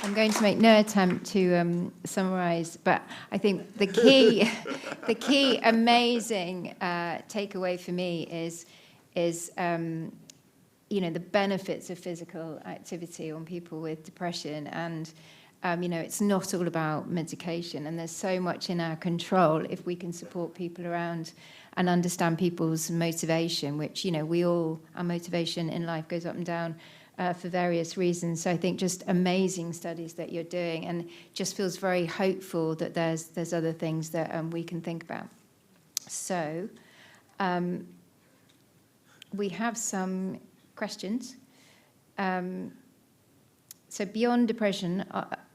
I'm going to make no attempt to summarise, but I think the key, the key amazing takeaway for me is the benefits of physical activity on people with depression, and it's not all about medication, and there's so much in our control if we can support people around and understand people's motivation, which our motivation in life goes up and down for various reasons. So I think just amazing studies that you're doing, and just feels very hopeful that there's other things that we can think about. So we have some questions. So beyond depression,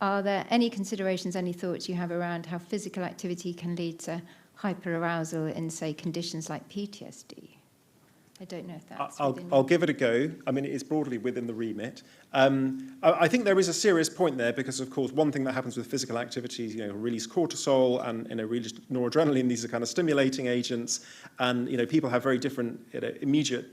are there any considerations, any thoughts you have around how physical activity can lead to hyperarousal in, say, conditions like PTSD? I don't know if that's I'll give it a go. I mean, it is broadly within the remit. I think there is a serious point there because, of course, one thing that happens with physical activity is, release cortisol and, release noradrenaline. These are kind of stimulating agents. And, people have very different immediate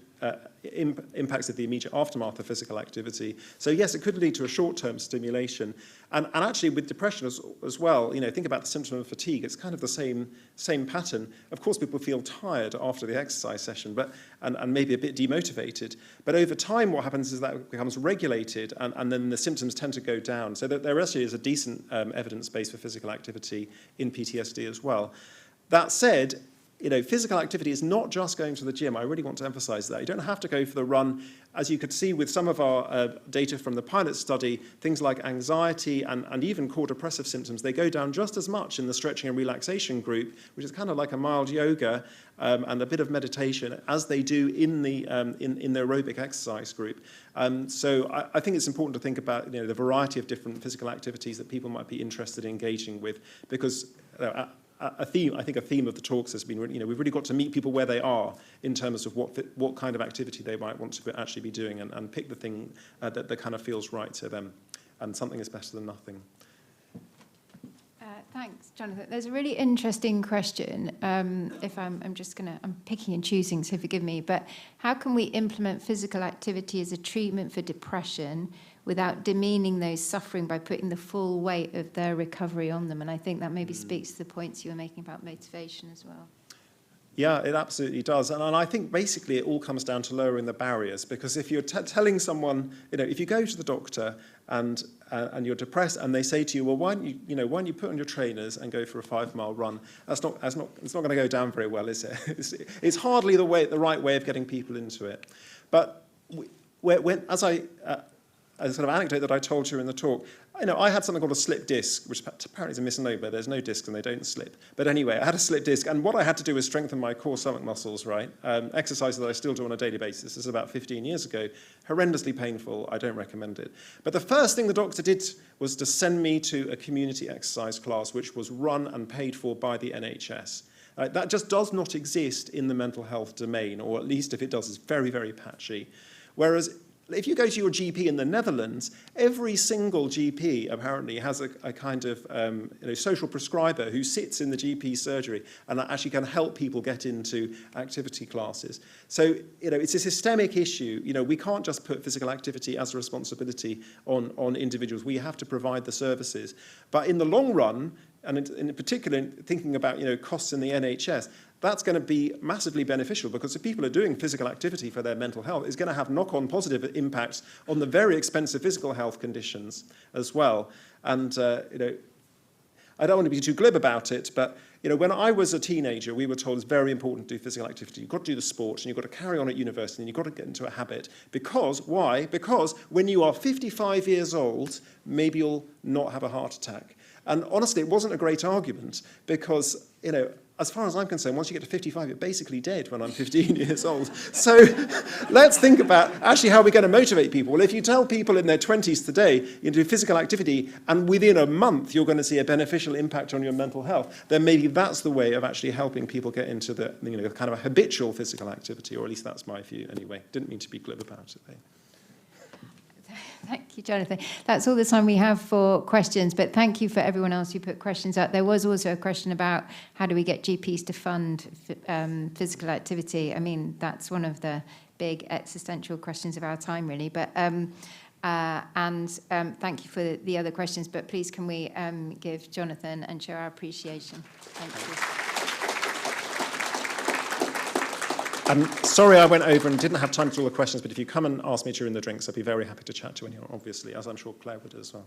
impacts of the immediate aftermath of physical activity. So, yes, it could lead to a short-term stimulation. And actually, with depression as well, think about the symptom of fatigue. It's kind of the same pattern. Of course, people feel tired after the exercise session, and maybe a bit demotivated. But over time, what happens is that it becomes regulated, and then the symptoms tend to go down. So that there actually is a decent evidence base for physical activity in PTSD as well. That said, physical activity is not just going to the gym. I really want to emphasize that. You don't have to go for the run. As you could see with some of our data from the pilot study, things like anxiety and even core depressive symptoms, they go down just as much in the stretching and relaxation group, which is kind of like a mild yoga and a bit of meditation, as they do in the aerobic exercise group. So I think it's important to think about the variety of different physical activities that people might be interested in engaging with, because I think a theme of the talks has been, we've really got to meet people where they are in terms of what kind of activity they might want to actually be doing, and pick the thing that kind of feels right to them. And something is better than nothing. Thanks, Jonathan. There's a really interesting question. If I'm picking and choosing, so forgive me. But how can we implement physical activity as a treatment for depression without demeaning those suffering by putting the full weight of their recovery on them? And I think that maybe speaks to the points you were making about motivation as well. Yeah, it absolutely does. And I think basically it all comes down to lowering the barriers, because if you're telling someone, if you go to the doctor and you're depressed and they say to you, well, why don't you put on your trainers and go for a 5-mile run? It's not going to go down very well, is it? It's hardly the right way of getting people into it. But a sort of anecdote that I told you in the talk, I had something called a slip disc, which apparently is a misnomer. There's no discs and they don't slip. But anyway, I had a slip disc, and what I had to do was strengthen my core stomach muscles, right? Exercises that I still do on a daily basis. This is about 15 years ago. Horrendously painful. I don't recommend it. But the first thing the doctor did was to send me to a community exercise class, which was run and paid for by the NHS. That just does not exist in the mental health domain, or at least if it does, it's very, very patchy. Whereas if you go to your GP in the Netherlands, every single GP apparently has a kind of social prescriber who sits in the GP surgery and actually can help people get into activity classes. So it's a systemic issue. We can't just put physical activity as a responsibility on individuals. We have to provide the services. But in the long run, and in particular thinking about costs in the NHS, that's going to be massively beneficial, because if people are doing physical activity for their mental health, it's going to have knock-on positive impacts on the very expensive physical health conditions as well. And I don't want to be too glib about it, but when I was a teenager, we were told it's very important to do physical activity. You've got to do the sport, and you've got to carry on at university, and you've got to get into a habit. Why? Because when you are 55 years old, maybe you'll not have a heart attack. And honestly, it wasn't a great argument, because, as far as I'm concerned, once you get to 55, you're basically dead when I'm 15 years old. So let's think about actually how we're going to motivate people. Well, if you tell people in their 20s today you do physical activity, and within a month you're going to see a beneficial impact on your mental health, then maybe that's the way of actually helping people get into the kind of a habitual physical activity, or at least that's my view anyway. Didn't mean to be glib about it, though. Thank you, Jonathan. That's all the time we have for questions, but thank you for everyone else who put questions out. There was also a question about how do we get GPs to fund physical activity. I mean, that's one of the big existential questions of our time, really. But And thank you for the other questions, but please can we give Jonathan and show our appreciation. Thank you. Sorry I went over and didn't have time to do all the questions, but if you come and ask me during the drinks, I'd be very happy to chat to anyone, obviously, as I'm sure Claire would as well.